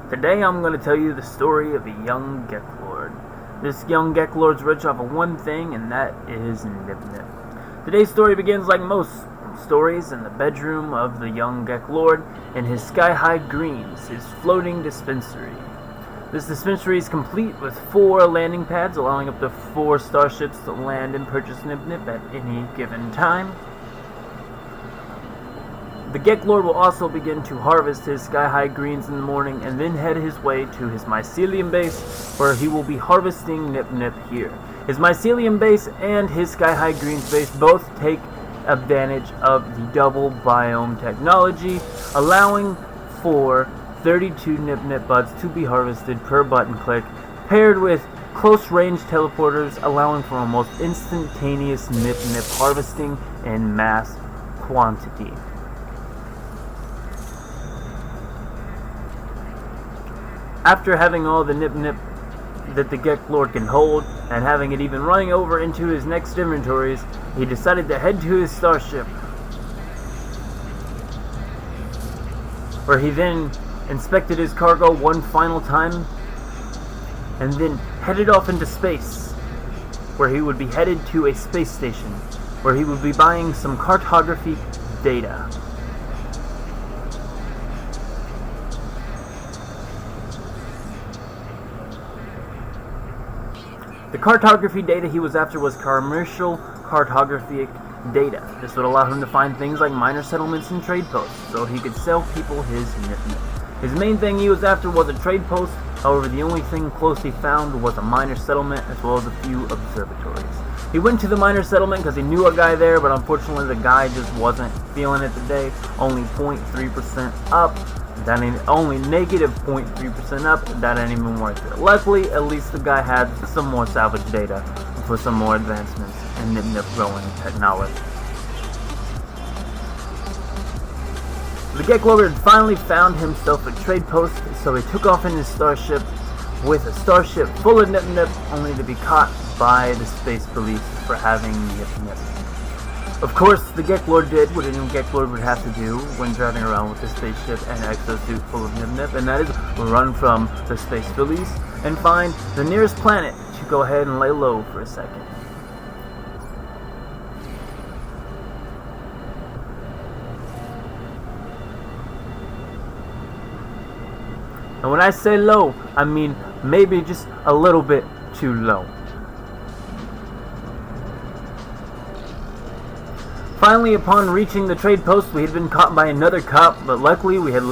Today I'm going to tell you the story of a young Gek-Lord. This young Gek-Lord's rich off of one thing, and that is Nip-Nip. Today's story begins like most stories in the bedroom of the young Gek-Lord in his sky-high greens, his floating dispensary. This dispensary is complete with 4 landing pads, allowing up to 4 starships to land and purchase Nip-Nip at any given time. The Gek-Lord will also begin to harvest his sky-high greens in the morning and then head his way to his mycelium base, where he will be harvesting Nip-Nip here. His mycelium base and his sky-high greens base both take advantage of the double biome technology, allowing for 32 Nip-Nip buds to be harvested per button click, paired with close-range teleporters, allowing for almost instantaneous Nip-Nip harvesting in mass quantity. After having all the Nip-Nip that the Gek-Lord can hold, and having it even running over into his next inventories, he decided to head to his starship, where he then inspected his cargo one final time, and then headed off into space, where he would be headed to a space station, where he would be buying some cartography data. The cartography data he was after was commercial cartographic data. This would allow him to find things like minor settlements and trade posts, so he could sell people his Nip-Nip. His main thing he was after was a trade post. However, the only thing close he found was a minor settlement as well as a few observatories. He went to the minor settlement because he knew a guy there, but unfortunately the guy just wasn't feeling it today. Only 0.3% up. That ain't only negative 0.3% up. That ain't even worth it. Luckily, at least the guy had some more salvage data for some more advancements in Nip-Nip growing technology. The Gek-Lord finally found himself a trade post, so he took off in his starship with a starship full of Nip-Nip, only to be caught by the space police for having Nip-Nip. Of course, the Gek-Lord did what any Gek-Lord would have to do when driving around with a spaceship and an exosuit full of Nip-Nip, and that is run from the space police and find the nearest planet to go ahead and lay low for a second. And when I say low, I mean maybe just a little bit too low. Finally, upon reaching the trade post, we had been caught by another cop, but luckily we had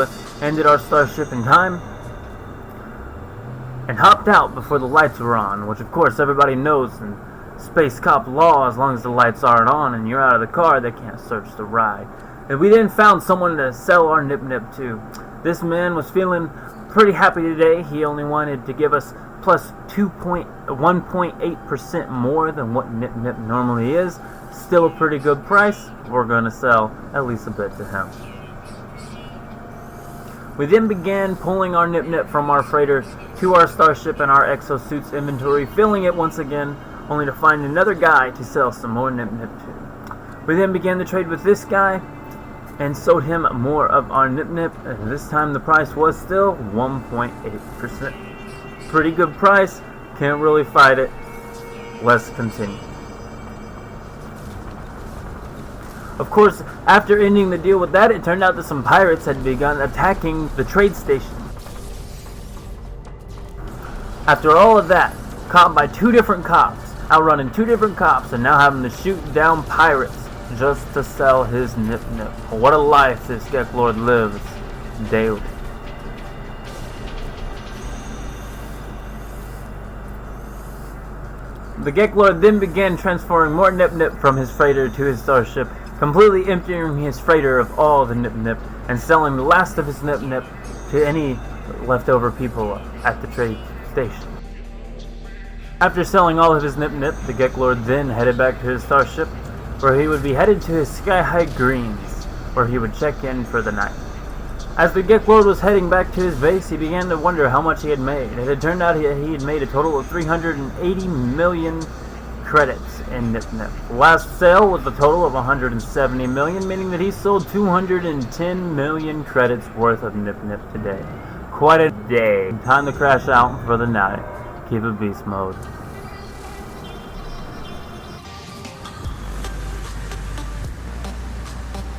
ended our starship in time and hopped out before the lights were on, which of course everybody knows in space cop law, as long as the lights aren't on and you're out of the car, they can't search the ride. And we then found someone to sell our Nip-Nip to. This man was feeling pretty happy today. He only wanted to give us plus 1.8% more than what Nip-Nip normally is. Still a pretty good price. We're going to sell at least a bit to him. We then began pulling our Nip-Nip from our freighter to our starship and our exosuit's inventory, filling it once again, only to find another guy to sell some more Nip-Nip to. We then began the trade with this guy and sold him more of our Nip-Nip, and this time the price was still 1.8%. Pretty good price. Can't really fight it. Let's continue. Of course, after ending the deal with that, it turned out that some pirates had begun attacking the trade station. After all of that, caught by 2 different cops, outrunning 2 different cops, and now having to shoot down pirates just to sell his Nip-Nip. What a life this Gek-Lord lives daily. The Gek-Lord then began transferring more Nip-Nip from his freighter to his starship, completely emptying his freighter of all the Nip-Nip and selling the last of his Nip-Nip to any leftover people at the trade station. After selling all of his Nip-Nip, the Gek-Lord then headed back to his starship, where he would be headed to his sky-high greens, where he would check in for the night. As the Gek-Lord was heading back to his base, he began to wonder how much he had made. It had turned out he had made a total of 380 million credits in Nip-Nip. Last sale was a total of 170 million, meaning that he sold 210 million credits worth of Nip-Nip today. quite a day. Time to crash out for the night. Keep it beast mode.